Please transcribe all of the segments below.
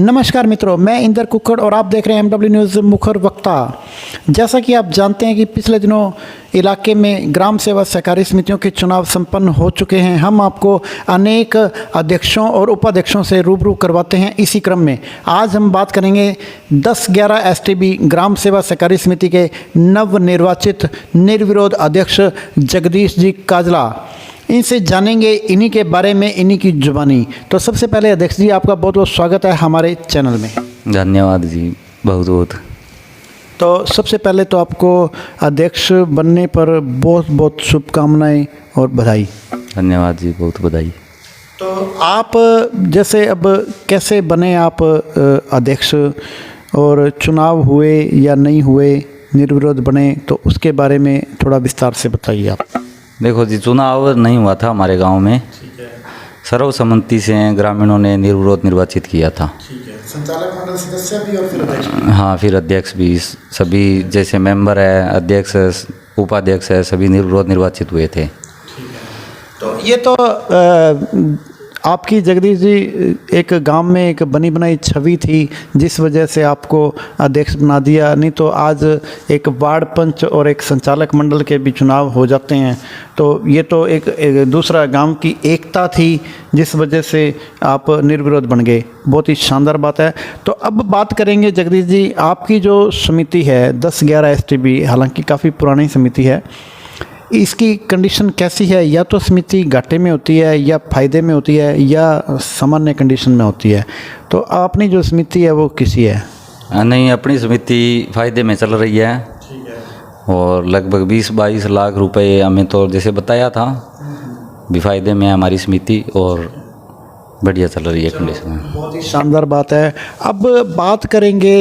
नमस्कार मित्रों, मैं इंदर कुक्कड़ और आप देख रहे हैं MW न्यूज़ मुखर वक्ता। जैसा कि आप जानते हैं कि पिछले दिनों इलाके में ग्राम सेवा सहकारी समितियों के चुनाव संपन्न हो चुके हैं। हम आपको अनेक अध्यक्षों और उपाध्यक्षों से रूबरू करवाते हैं। इसी क्रम में आज हम बात करेंगे 10-11 STB ग्राम सेवा सहकारी समिति के नवनिर्वाचित निर्विरोध अध्यक्ष जगदीश जी काजला। इनसे जानेंगे इन्हीं के बारे में, इन्हीं की जुबानी। तो सबसे पहले अध्यक्ष जी, आपका बहुत बहुत स्वागत है हमारे चैनल में। धन्यवाद जी, बहुत बहुत। तो सबसे पहले तो आपको अध्यक्ष बनने पर बहुत बहुत शुभकामनाएं और बधाई। धन्यवाद जी, बहुत बधाई। तो आप जैसे अब कैसे बने आप अध्यक्ष, और चुनाव हुए या नहीं हुए, निर्विरोध बने, तो उसके बारे में थोड़ा विस्तार से बताइए आप। देखो जी, चुनाव नहीं हुआ था हमारे गांव में। सर्वसम्मति से ग्रामीणों ने निर्विरोध निर्वाचित किया था। संचालक मंडल सदस्य भी और फिर अध्यक्ष। हाँ, फिर अध्यक्ष भी, सभी जैसे मेंबर है, अध्यक्ष है, उपाध्यक्ष है, सभी निर्विरोध निर्वाचित हुए थे। तो ये तो आपकी जगदीश जी एक गांव में एक बनी बनाई छवि थी, जिस वजह से आपको अध्यक्ष बना दिया। नहीं तो आज एक वार्ड पंच और एक संचालक मंडल के भी चुनाव हो जाते हैं। तो ये तो एक दूसरा गांव की एकता थी, जिस वजह से आप निर्विरोध बन गए। बहुत ही शानदार बात है। तो अब बात करेंगे जगदीश जी, आपकी जो समिति है 10-11 STB, हालांकि काफ़ी पुरानी समिति है, इसकी कंडीशन कैसी है? या तो समिति घाटे में होती है, या फ़ायदे में होती है, या सामान्य कंडीशन में होती है? तो अपनी जो समिति है वो किसी है? नहीं, अपनी समिति फ़ायदे में चल रही है। और लगभग 20-22 लाख रुपए हमें तो जैसे बताया था, भी फ़ायदे में है हमारी समिति और बढ़िया चल रही है कंडीशन में। बहुत ही शानदार बात है। अब बात करेंगे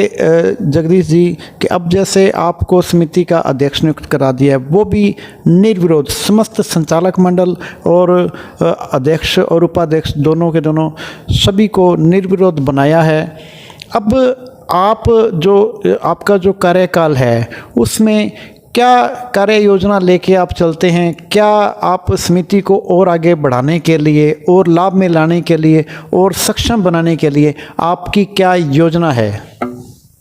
जगदीश जी कि अब जैसे आपको समिति का अध्यक्ष नियुक्त करा दिया है, वो भी निर्विरोध, समस्त संचालक मंडल और अध्यक्ष और उपाध्यक्ष दोनों के दोनों सभी को निर्विरोध बनाया है। अब आप जो आपका जो कार्यकाल है उसमें क्या कार्य योजना लेके आप चलते हैं? क्या आप समिति को और आगे बढ़ाने के लिए और लाभ में लाने के लिए और सक्षम बनाने के लिए आपकी क्या योजना है?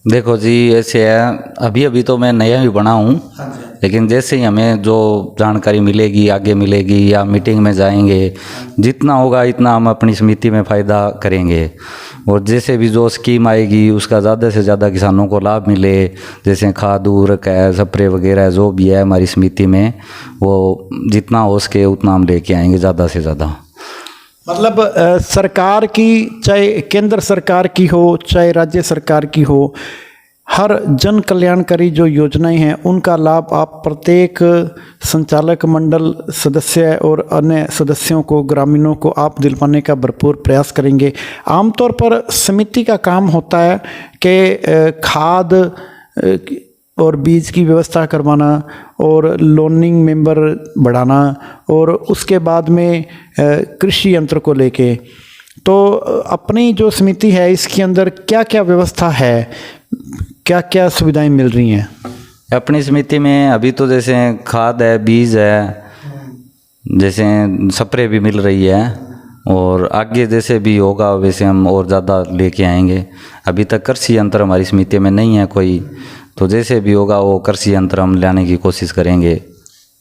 देखो जी, ऐसे है, अभी तो मैं नया ही बना हूँ, लेकिन जैसे ही हमें जो जानकारी मिलेगी, आगे मिलेगी, या मीटिंग में जाएंगे, जितना होगा इतना हम अपनी समिति में फ़ायदा करेंगे। और जैसे भी जो स्कीम आएगी उसका ज़्यादा से ज़्यादा किसानों को लाभ मिले, जैसे खाद उर्वरक है, स्प्रे वगैरह जो भी है हमारी समिति में, वो जितना हो सके उतना हम लेके आएंगे, ज़्यादा से ज़्यादा। मतलब सरकार की, चाहे केंद्र सरकार की हो चाहे राज्य सरकार की हो, हर जन कल्याणकारी जो योजनाएं हैं उनका लाभ आप प्रत्येक संचालक मंडल सदस्य और अन्य सदस्यों को, ग्रामीणों को आप दिलवाने का भरपूर प्रयास करेंगे। आमतौर पर समिति का काम होता है कि खाद और बीज की व्यवस्था करवाना और लोनिंग मेंबर बढ़ाना, और उसके बाद में कृषि यंत्र को लेके। तो अपनी जो समिति है इसके अंदर क्या क्या व्यवस्था है, क्या क्या सुविधाएं मिल रही हैं अपनी समिति में? अभी तो जैसे खाद है, बीज है, जैसे स्प्रे भी मिल रही है, और आगे जैसे भी होगा वैसे हम और ज़्यादा लेके आएंगे। अभी तक कृषि यंत्र हमारी समिति में नहीं है कोई, तो जैसे भी होगा वो कृषि यंत्र हम लाने की कोशिश करेंगे।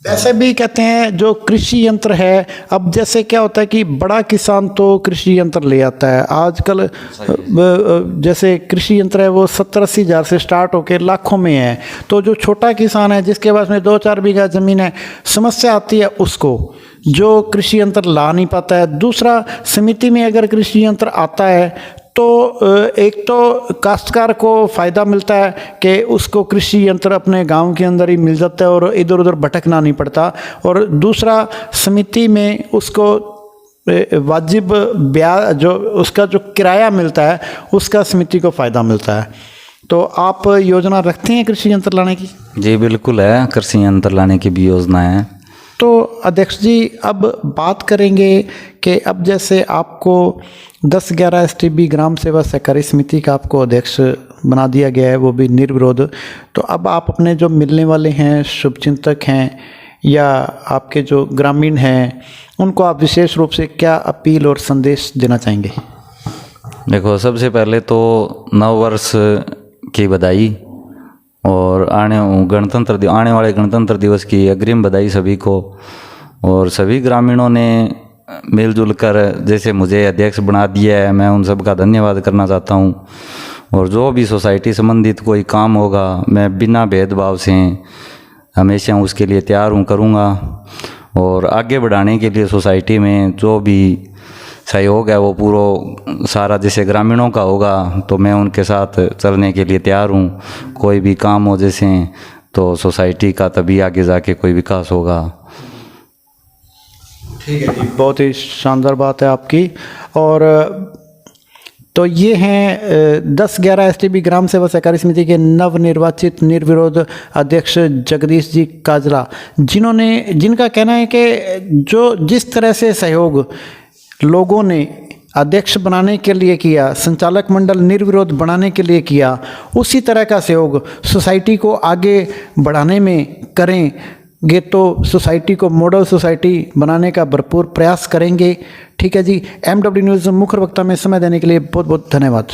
वैसे भी कहते हैं जो कृषि यंत्र है, अब जैसे क्या होता है कि बड़ा किसान तो कृषि यंत्र ले आता है आजकल, जैसे कृषि यंत्र है वो 70-80 हज़ार से स्टार्ट होकर लाखों में है। तो जो छोटा किसान है जिसके पास में 2-4 बीघा ज़मीन है, समस्या आती है उसको, जो कृषि यंत्र ला नहीं पाता है। दूसरा, समिति में अगर कृषि यंत्र आता है तो एक तो काश्तकार को फ़ायदा मिलता है कि उसको कृषि यंत्र अपने गांव के अंदर ही मिल जाता है और इधर उधर भटकना नहीं पड़ता। और दूसरा, समिति में उसको वाजिब ब्याज, जो उसका जो किराया मिलता है उसका समिति को फ़ायदा मिलता है। तो आप योजना रखते हैं कृषि यंत्र लाने की? जी बिल्कुल है, कृषि यंत्र लाने की भी योजना है। तो अध्यक्ष जी, अब बात करेंगे कि अब जैसे आपको 10-11 STB ग्राम सेवा सहकारी समिति का आपको अध्यक्ष बना दिया गया है, वो भी निर्विरोध। तो अब आप अपने जो मिलने वाले हैं शुभचिंतक हैं या आपके जो ग्रामीण हैं, उनको आप विशेष रूप से क्या अपील और संदेश देना चाहेंगे? देखो, सबसे पहले तो नव वर्ष की बधाई और आने वाले गणतंत्र दिवस की अग्रिम बधाई सभी को। और सभी ग्रामीणों ने मिलजुल कर जैसे मुझे अध्यक्ष बना दिया है, मैं उन सब का धन्यवाद करना चाहता हूँ। और जो भी सोसाइटी संबंधित कोई काम होगा, मैं बिना भेदभाव से हमेशा उसके लिए तैयार हूँ, करूँगा। और आगे बढ़ाने के लिए सोसाइटी में जो भी सहयोग है वो पूरा सारा जैसे ग्रामीणों का होगा, तो मैं उनके साथ चलने के लिए तैयार हूँ। कोई भी काम हो जैसे तो सोसाइटी का तभी आगे जाके कोई विकास होगा। ठीक है जी, बहुत ही शानदार बात है आपकी। और तो ये हैं 10-11 STB ग्राम सेवा सहकारी समिति के नवनिर्वाचित निर्विरोध अध्यक्ष जगदीश जी काजला, जिनका कहना है कि जिस तरह से सहयोग लोगों ने अध्यक्ष बनाने के लिए किया, संचालक मंडल निर्विरोध बनाने के लिए किया, उसी तरह का सहयोग सोसाइटी को आगे बढ़ाने में करेंगे तो सोसाइटी को मॉडल सोसाइटी बनाने का भरपूर प्रयास करेंगे। ठीक है जी, MW न्यूज़ मुख्य वक्ता में समय देने के लिए बहुत बहुत धन्यवाद।